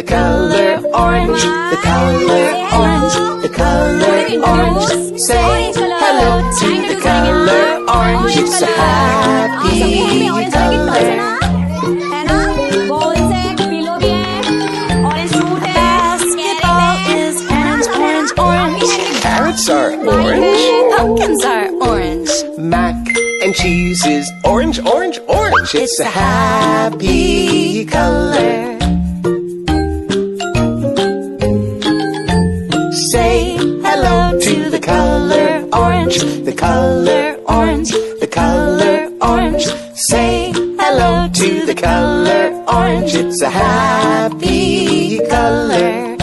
color orange, the color orange, the color orange. Say hello to the color orange. It's a happy color. Basketball is orange, orange, orange. Carrots are orange. Pumpkins are orange. Mac and cheese is orange, orange, orange. It's a happy color. Say hello to the color orange, the color orange, the color orange. Say hello to the color orange. It's a happy color.